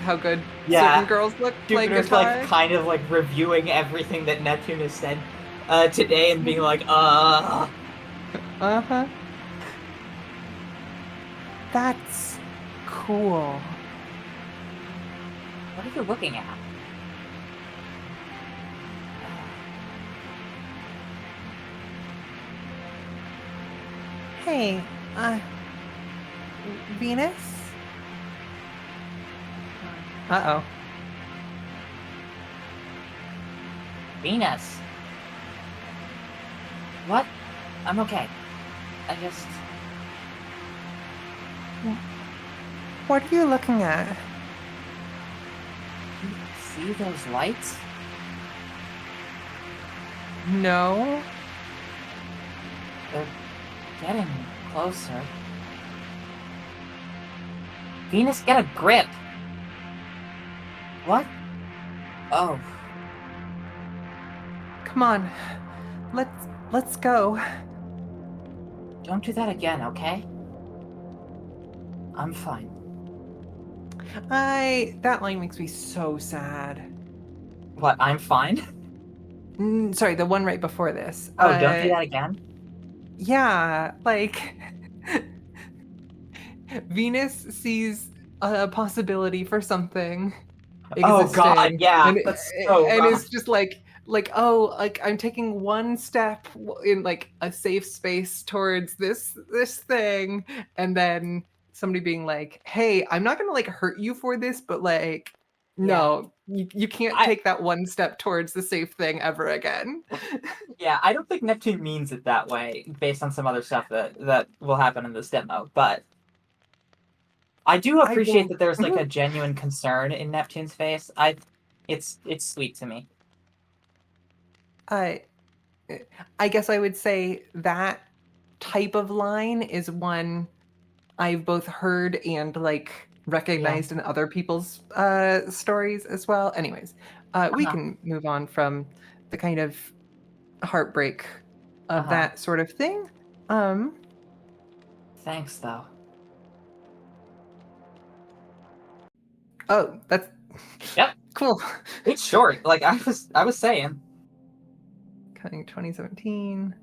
how good certain Yeah. girls look playing Jupiter's like guitar. kind of like reviewing everything that Neptune has said today and being like, Uh-huh. That's cool. what are you looking at? Hey, Venus? Uh-oh. Venus. What? I'm okay. I just. What are you looking at? See those lights? No. They're getting closer. Venus, get a grip! What? Oh. Come on. Let's go. Don't do that again, okay? I'm fine. That line makes me so sad. What, I'm fine? Sorry, the one right before this. Oh, don't do that again? Yeah, like Venus sees a possibility for something Oh god, existing, yeah, and that's so and rough. it's just like oh, like I'm taking one step in like a safe space towards this thing, and then somebody being like, hey, I'm not gonna like hurt you for this, but like Yeah. no, you can't I take that one step towards the safe thing ever again. yeah, I don't think Neptune means it that way, based on some other stuff that will happen in this demo, but I do I appreciate will. that there's like Mhm. a genuine concern in Neptune's face. It's sweet to me. I I guess I would say that type of line is one I've both heard and like Yeah. recognized in other people's stories as well. Anyways, we Uh-huh. can move on from the kind of heartbreak of Uh-huh. that sort of thing. Um, Thanks though. oh, that's Yep. cool. It's short. Like I was saying. Coming 2017.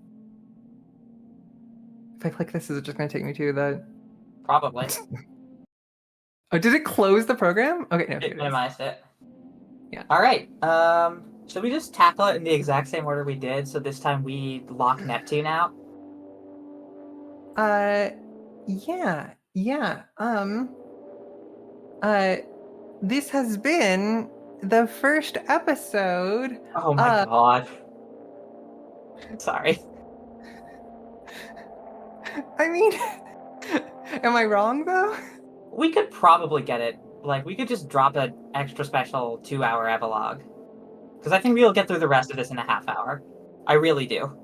If I click this, is it just going to take me to the? Probably. Oh, did it close the program? Okay, no, It here it is. minimized it. Yeah. Alright. Should we just tackle it in the exact same order we did, so this time we lock Neptune out? Uh, yeah. Uh, this has been the first episode. Oh my god. Sorry. I mean, am I wrong though? We could probably get it. Like, we could just drop an extra special 2-hour epilogue. Because I think we'll get through the rest of this in a half hour. I really do.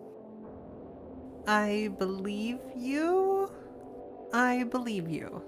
I believe you. I believe you.